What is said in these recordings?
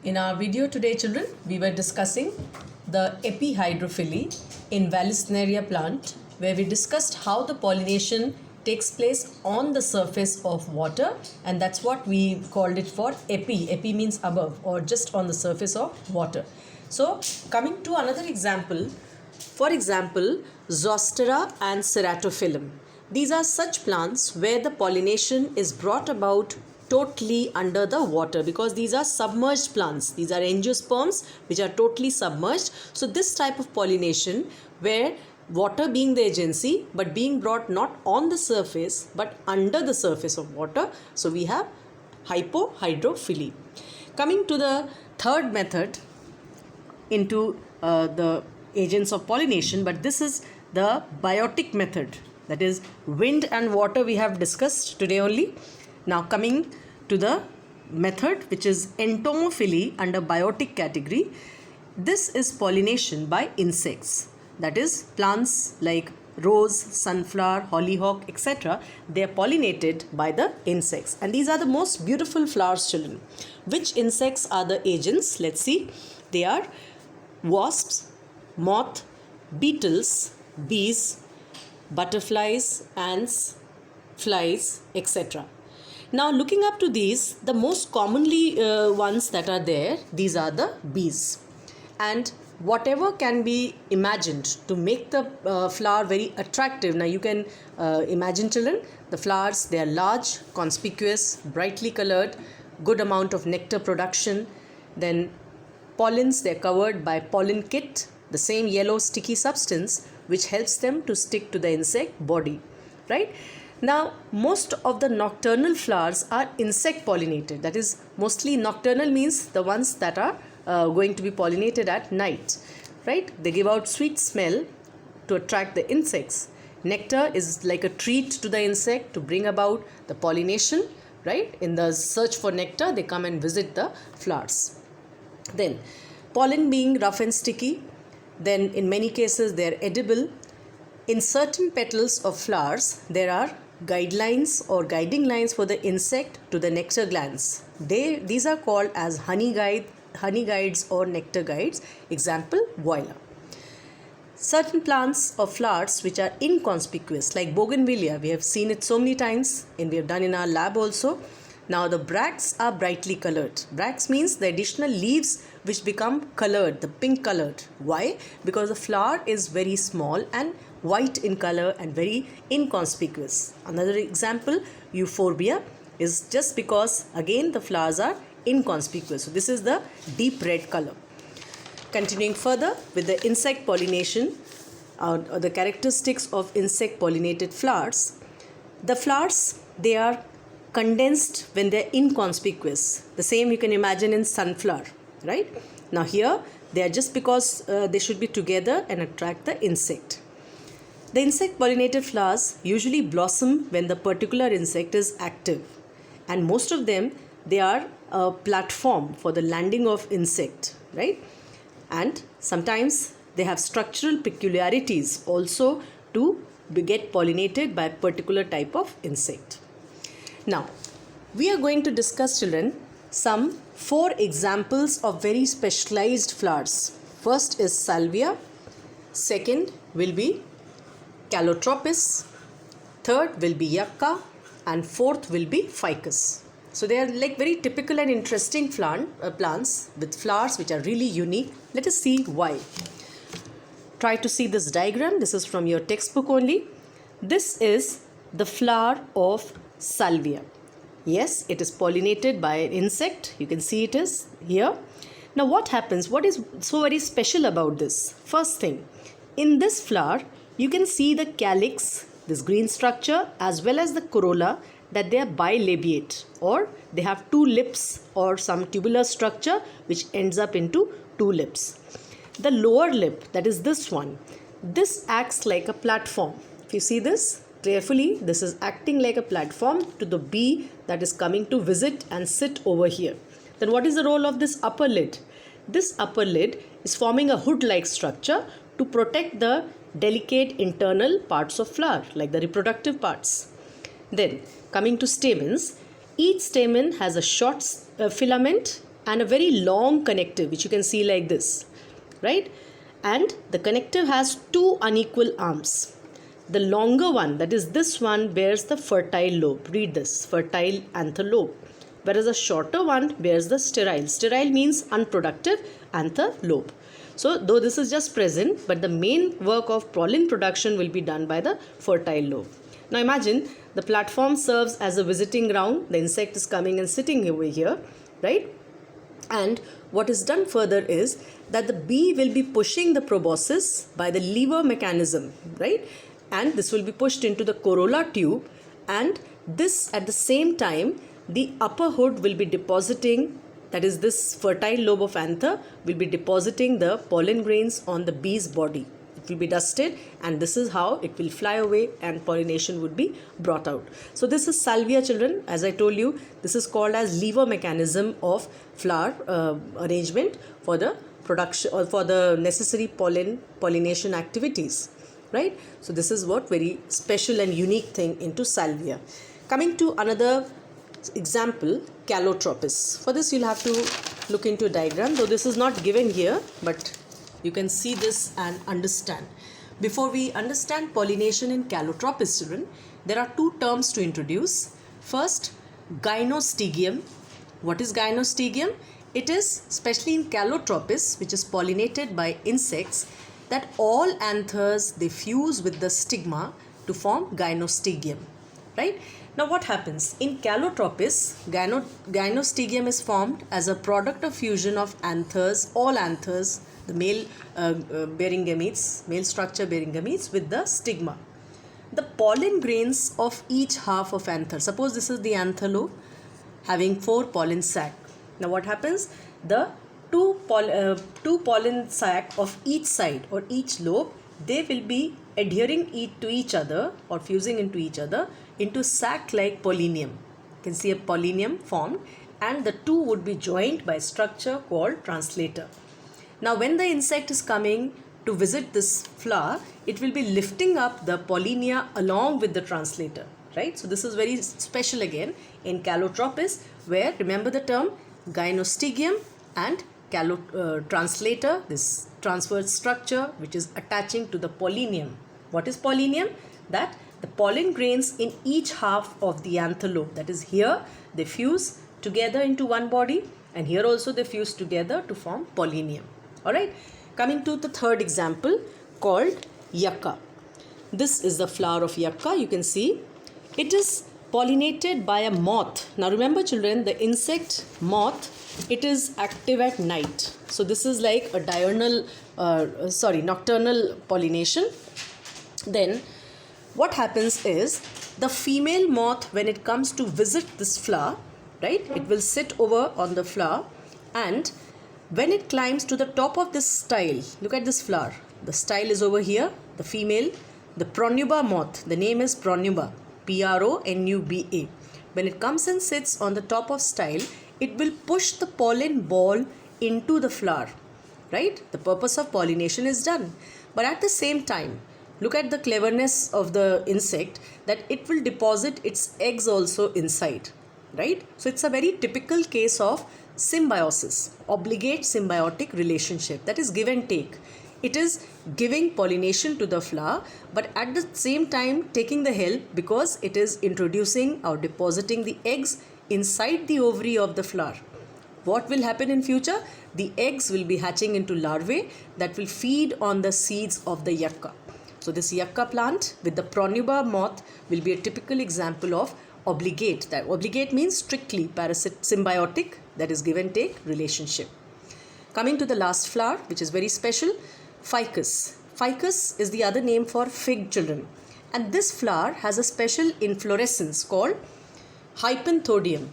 In our video today, children, we were discussing the epihydrophily in Vallisneria plant, where we discussed how the pollination takes place on the surface of water, and that's what we called it for epi. Epi means above or just on the surface of water. So, coming to another example, for example, Zostera and Ceratophyllum. These are such plants where the pollination is brought about totally under the water, because these are submerged plants. These are angiosperms which are totally submerged. So this type of pollination, where water being the agency but being brought not on the surface but under the surface of water, so we have hypohydrophily. Coming to the third method into the agents of pollination, but this is the biotic method, that is wind and water we have discussed today only. Now coming to the method which is entomophily under biotic category. This is pollination by insects, that is plants like rose, sunflower, hollyhock, etc. They are pollinated by the insects, and these are the most beautiful flowers, children. Which insects are the agents? Let's see. They are wasps, moth, beetles, bees, butterflies, ants, flies, etc. Now looking up to these, the most commonly ones that are there, these are the bees. And whatever can be imagined to make the flower very attractive. Now you can imagine, children, the flowers, they are large, conspicuous, brightly colored, good amount of nectar production. Then pollens, they are covered by pollen kit, the same yellow sticky substance which helps them to stick to the insect body, right? Now, most of the nocturnal flowers are insect pollinated. That is, mostly nocturnal means the ones that are going to be pollinated at night, right? They give out sweet smell to attract the insects. Nectar is like a treat to the insect to bring about the pollination, right? In the search for nectar, they come and visit the flowers. Then, pollen being rough and sticky, then in many cases they are edible. In certain petals of flowers, there are guidelines or guiding lines for the insect to the nectar glands. These are called as honey guides or nectar guides. Example, Viola. Certain plants or flowers which are inconspicuous, like bougainvillea, we have seen it so many times and we have done in our lab also. Now the bracts are brightly colored. Bracts means the additional leaves which become colored, the pink colored. Why? Because the flower is very small and white in color and very inconspicuous. Another example, euphorbia, is just because again the flowers are inconspicuous. So this is the deep red color. Continuing further with the insect pollination, or the characteristics of insect pollinated flowers. The flowers, they are condensed when they are inconspicuous. The same you can imagine in sunflower, right? Now here they are just because they should be together and attract the insect. The insect pollinated flowers usually blossom when the particular insect is active, and most of them, they are a platform for the landing of insect, right? And sometimes they have structural peculiarities also to get pollinated by a particular type of insect. Now, we are going to discuss, children, some 4 examples of very specialized flowers. First is salvia, second will be calotropis, third will be yucca, and fourth will be ficus. So they are like very typical and interesting plants with flowers which are really unique. Let us see why. Try to see this diagram. This is from your textbook only. This is the flower of salvia. Yes, it is pollinated by an insect. You can see it is here. Now what happens? What is so very special about this? First thing, in this flower, you can see the calyx, this green structure, as well as the corolla, that they are bilabiate, or they have 2 lips or some tubular structure which ends up into 2 lips. The lower lip, that is this one, this acts like a platform. If you see this carefully, this is acting like a platform to the bee that is coming to visit and sit over here. Then what is the role of this upper lid? This upper lid is forming a hood-like structure to protect the delicate internal parts of flower, like the reproductive parts. Then coming to stamens, each stamen has a short filament and a very long connective, which you can see like this, right? And the connective has two unequal arms. The longer one, that is this one, bears the fertile lobe. Read this, fertile anther lobe. Whereas the shorter one bears the sterile. Sterile means unproductive anther lobe. So though this is just present, but the main work of pollen production will be done by the fertile lobe. Now imagine the platform serves as a visiting ground. The insect is coming and sitting over here, right? And what is done further is that the bee will be pushing the proboscis by the lever mechanism, right? And this will be pushed into the corolla tube, and this at the same time the upper hood will be depositing, that is this fertile lobe of anther will be depositing the pollen grains on the bee's body. It will be dusted, and this is how it will fly away and pollination would be brought out. So this is salvia, children. As I told you, this is called as lever mechanism of flower arrangement for the production or for the necessary pollination activities, right? So this is what very special and unique thing into salvia. Coming to another example, Calotropis. For this you'll have to look into a diagram, though this is not given here, but you can see this and understand. Before we understand pollination in Calotropis, children, there are two terms to introduce. First, gynostegium. What is gynostegium? It is, especially in Calotropis, which is pollinated by insects, that all anthers, they fuse with the stigma to form gynostegium, right? Now what happens? In Calotropis, gynostegium is formed as a product of fusion of anthers, all anthers, the male bearing gametes, male structure bearing gametes with the stigma. The pollen grains of each half of anther, suppose this is the anther lobe having 4 pollen sac. Now what happens? The two pollen sac of each side or each lobe, they will be adhering to each other or fusing into each other into sac like pollinium. You can see a pollinium formed, and the two would be joined by a structure called translator. Now when the insect is coming to visit this flower, it will be lifting up the pollinia along with the translator, right? So this is very special again in Calotropis, where remember the term gynostegium and translator, this transverse structure which is attaching to the pollinium. What is pollinium? That the pollen grains in each half of the anther lobe, that is here they fuse together into one body, and here also they fuse together to form pollinium. Alright, coming to the third example called yucca. This is the flower of yucca. You can see it is pollinated by a moth. Now remember children, the insect moth, it is active at night. So this is like a nocturnal pollination. Then what happens is the female moth, when it comes to visit this flower, right, it will sit over on the flower, and when it climbs to the top of this style, look at this flower, the style is over here, the female, the Pronuba moth, the name is Pronuba, Pronuba. When it comes and sits on the top of style, it will push the pollen ball into the flower, right? The purpose of pollination is done. But at the same time, look at the cleverness of the insect, that it will deposit its eggs also inside, right? So it's a very typical case of symbiosis, obligate symbiotic relationship, that is give and take. It is giving pollination to the flower, but at the same time taking the help, because it is introducing or depositing the eggs inside the ovary of the flower. What will happen in future? The eggs will be hatching into larvae that will feed on the seeds of the yucca. So this yucca plant with the Pronuba moth will be a typical example of obligate. That obligate means strictly symbiotic, that is give and take relationship. Coming to the last flower, which is very special, ficus. Ficus is the other name for fig, children, and this flower has a special inflorescence called hypanthodium,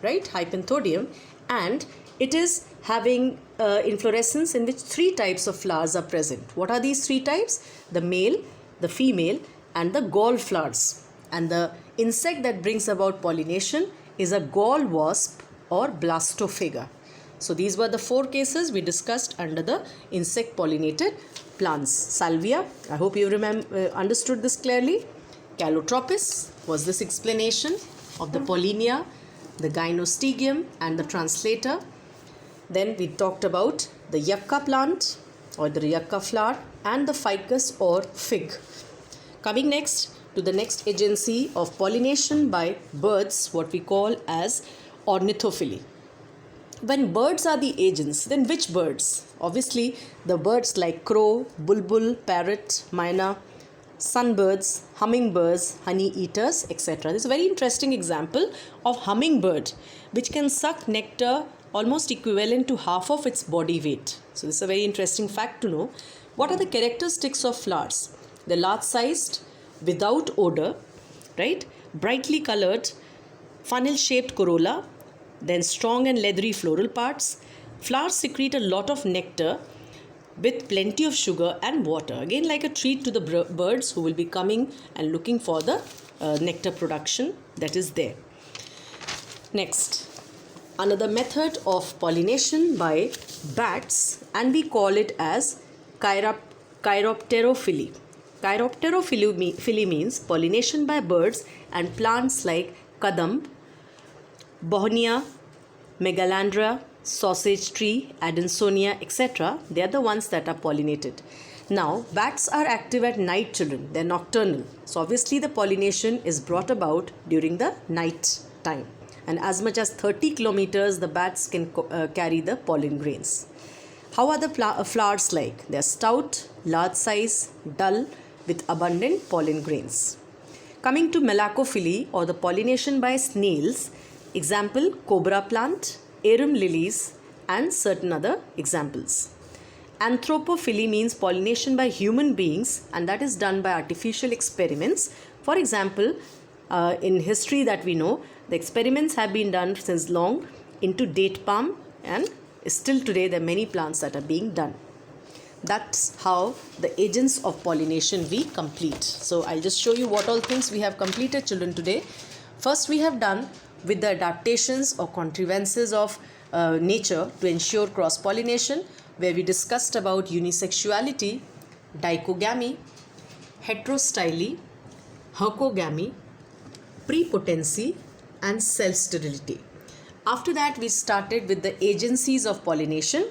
right? Hypanthodium, and it is having inflorescence in which 3 types of flowers are present. What are these 3 types? The male, the female, and the gall flowers. And the insect that brings about pollination is a gall wasp or blastophaga. So these were the 4 cases we discussed under the insect pollinated plants. Salvia, I hope you understood this clearly. Calotropis was this explanation of the pollinia, the gynostegium and the translator. Then we talked about the yucca plant or the yucca flower and the ficus or fig. Coming next to the next agency of pollination by birds, what we call as ornithophilia. When birds are the agents, then which birds? Obviously, the birds like crow, bulbul, parrot, myna, sunbirds, hummingbirds, honey eaters, etc. This is a very interesting example of hummingbird, which can suck nectar almost equivalent to half of its body weight. So this is a very interesting fact to know. What are the characteristics of flowers? They're large sized, without odor, right? Brightly colored, funnel shaped corolla, then strong and leathery floral parts. Flowers secrete a lot of nectar with plenty of sugar and water. Again, like a treat to the birds who will be coming and looking for the nectar production that is there. Next, another method of pollination by bats, and we call it as chiropterophilia. Chiropterophilia means pollination by birds and plants like kadamb, Bohnia, Megalandra, sausage tree, Adansonia, etc. They are the ones that are pollinated. Now, bats are active at night, children. They are nocturnal. So, obviously, the pollination is brought about during the night time. And as much as 30 kilometers, the bats can carry the pollen grains. How are the flowers like? They are stout, large size, dull, with abundant pollen grains. Coming to Melacophyllae or the pollination by snails, example cobra plant, arum lilies, and certain other examples. Anthropophyllae means pollination by human beings, and that is done by artificial experiments. For example, in history that we know, the experiments have been done since long into date palm, and still today there are many plants that are being done. That's how the agents of pollination we complete. So I'll just show you what all things we have completed, children, today. First, we have done with the adaptations or contrivances of nature to ensure cross-pollination, where we discussed about unisexuality, dichogamy, heterostyly, hercogamy, prepotency, and self-sterility. After that, we started with the agencies of pollination,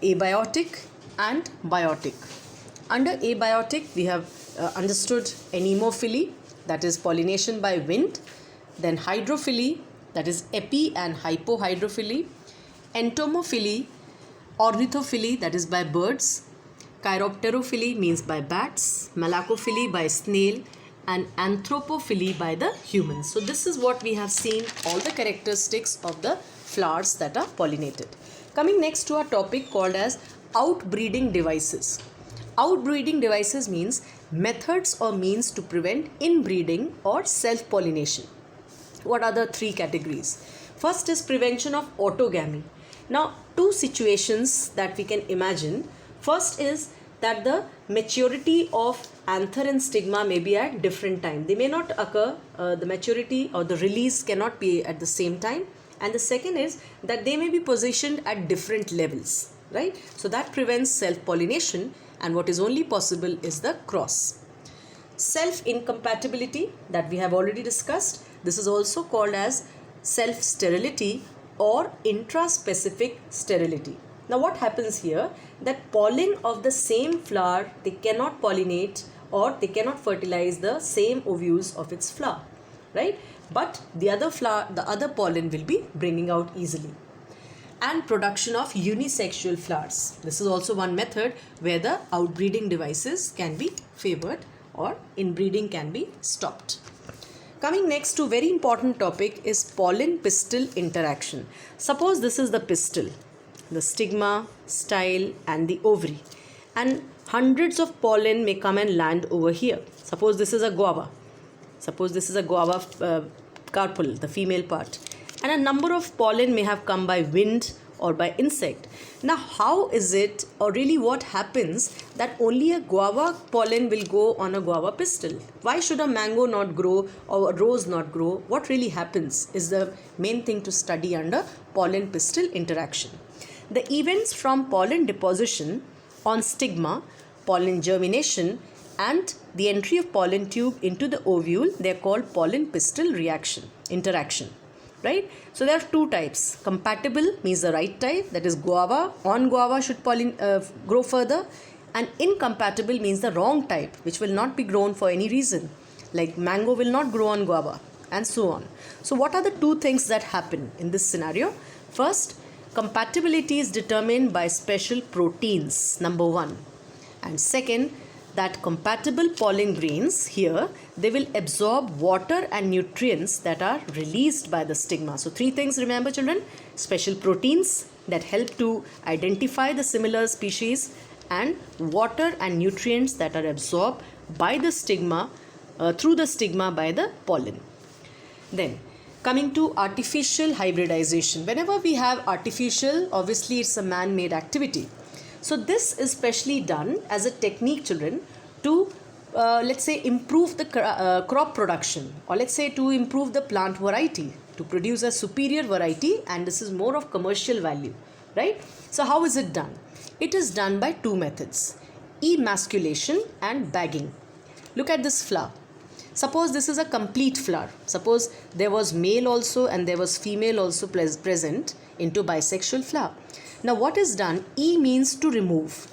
abiotic and biotic. Under abiotic, we have understood anemophily, that is pollination by wind, then hydrophily, that is epi and hypohydrophily, entomophily, ornithophyly, that is by birds, chiropterophyly means by bats, melacophyly by snail, and anthropophyly by the humans. So this is what we have seen, all the characteristics of the flowers that are pollinated. Coming next to our topic called as outbreeding devices. Outbreeding devices means methods or means to prevent inbreeding or self-pollination. What are the three categories? First is prevention of autogamy. Now, two situations that we can imagine. First is that the maturity of anther and stigma may be at different time. They may not occur, the maturity or the release cannot be at the same time. And the second is that they may be positioned at different levels, right? So that prevents self-pollination, and what is only possible is the cross. Self-incompatibility that we have already discussed. This is also called as self-sterility or intraspecific sterility. Now what happens here, that pollen of the same flower, they cannot pollinate or they cannot fertilize the same ovules of its flower, right? But the other flower, the other pollen will be bringing out easily. And production of unisexual flowers. This is also one method where the outbreeding devices can be favored or inbreeding can be stopped. Coming next to very important topic is pollen pistil interaction. Suppose this is the pistil, the stigma, style, and the ovary, and hundreds of pollen may come and land over here. Suppose this is a guava. Suppose this is a guava carpel, the female part, and a number of pollen may have come by wind or by insect. Now how is it, or really what happens, that only a guava pollen will go on a guava pistil? Why should a mango not grow or a rose not grow? What really happens is the main thing to study under pollen pistil interaction. The events from pollen deposition on stigma, pollen germination, and the entry of pollen tube into the ovule, they are called pollen pistil interaction. right? So there are two types. Compatible means the right type, that is guava. On guava should grow further. And incompatible means the wrong type, which will not be grown for any reason. Like mango will not grow on guava, and so on. So what are the two things that happen in this scenario? First, compatibility is determined by special proteins, number one. And second, that compatible pollen grains here, they will absorb water and nutrients that are released by the stigma. So three things, remember children: special proteins that help to identify the similar species, and water and nutrients that are absorbed by the stigma, through the stigma by the pollen. Then coming to artificial hybridization. Whenever we have artificial, obviously it's a man-made activity. So this is specially done as a technique, children, to let's say improve the crop production, or let's say to improve the plant variety, to produce a superior variety, and this is more of commercial value, right? So how is it done? It is done by two methods: emasculation and bagging. Look at this flower. Suppose this is a complete flower. Suppose there was male also and there was female also present into bisexual flower. Now what is done? E means to remove,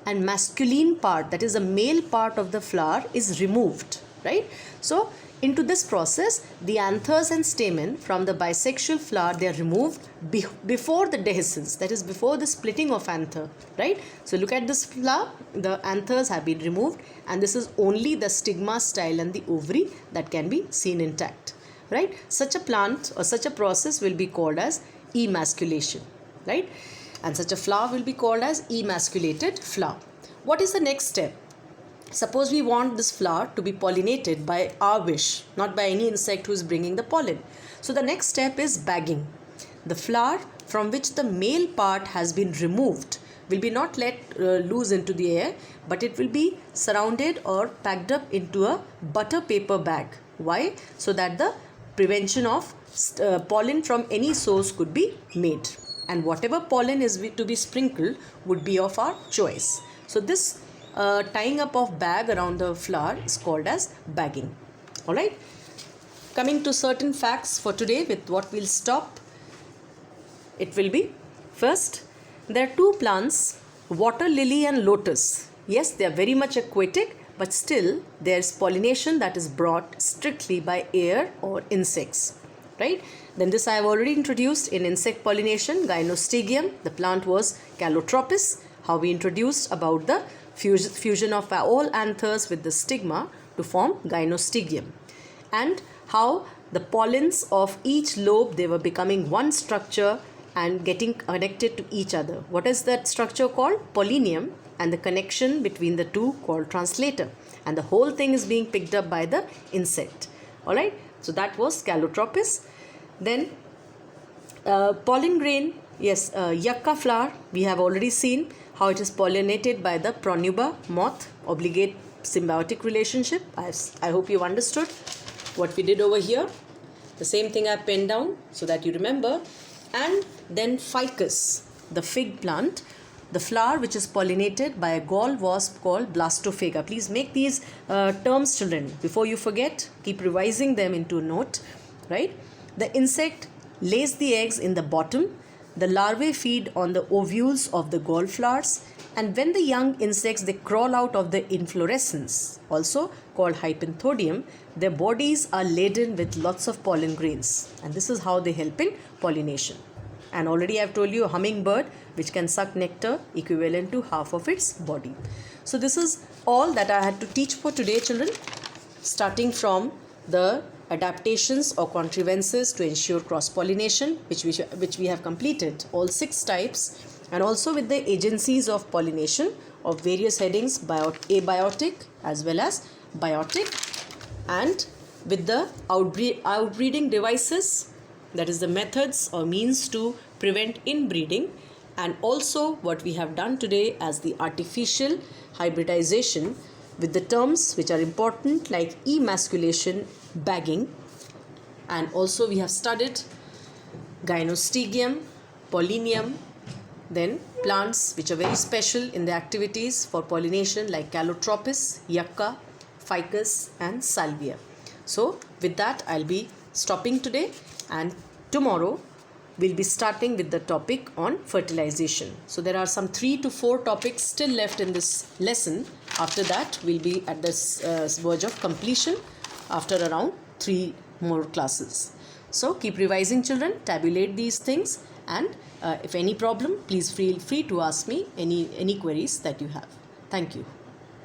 and masculine part, that is the male part of the flower, is removed, right? So into this process, the anthers and stamen from the bisexual flower, they are removed before the dehiscence, that is before the splitting of anther, right? So look at this flower, the anthers have been removed, and this is only the stigma, style and the ovary that can be seen intact, right? Such a plant or such a process will be called as emasculation, right? And such a flower will be called as emasculated flower. What is the next step? Suppose we want this flower to be pollinated by our wish, not by any insect who is bringing the pollen. So the next step is bagging. The flower from which the male part has been removed will be not let loose into the air, but it will be surrounded or packed up into a butter paper bag. Why? So that the prevention of pollen from any source could be made, and whatever pollen is to be sprinkled would be of our choice. So this tying up of bag around the flower is called as bagging. Alright, coming to certain facts for today, with what we'll stop, it will be: first, there are two plants, water lily and lotus. Yes, they are very much aquatic, but still there is pollination that is brought strictly by air or insects, right? Then this I have already introduced in insect pollination, Gynostegium. The plant was Calotropis. How we introduced about the fusion of all anthers with the stigma to form Gynostegium, and how the pollens of each lobe, they were becoming one structure and getting connected to each other. What is that structure called? Pollinium, and the connection between the two called translator, and the whole thing is being picked up by the insect. Alright, so that was Calotropis. Then pollen grain, yes, yucca flower, we have already seen how it is pollinated by the Pronuba moth, obligate symbiotic relationship. I hope you understood what we did over here. The same thing I penned down so that you remember. And then ficus, the fig plant, the flower which is pollinated by a gall wasp called Blastophaga. Please make these terms, children, before you forget. Keep revising them into a note, right? The insect lays the eggs in the bottom. The larvae feed on the ovules of the gall flowers, and when the young insects, they crawl out of the inflorescence, also called hypanthoddium, their bodies are laden with lots of pollen grains, and this is how they help in pollination. And already I have told you, a hummingbird which can suck nectar equivalent to half of its body. So this is all that I had to teach for today, children, starting from the adaptations or contrivances to ensure cross-pollination, which we have completed, all 6 types, and also with the agencies of pollination of various headings, abiotic as well as biotic, and with the outbreeding devices, that is the methods or means to prevent inbreeding, and also what we have done today as the artificial hybridization with the terms which are important like emasculation, bagging, and also we have studied Gynostegium, Pollinium, then plants which are very special in the activities for pollination like Calotropis, Yucca, Ficus and Salvia. So with that I'll be stopping today, and tomorrow we'll be starting with the topic on fertilization. So there are some 3 to 4 topics still left in this lesson. After that, we'll be at this verge of completion after around 3 more classes. So keep revising, children, tabulate these things, and if any problem, please feel free to ask me any queries that you have. Thank you.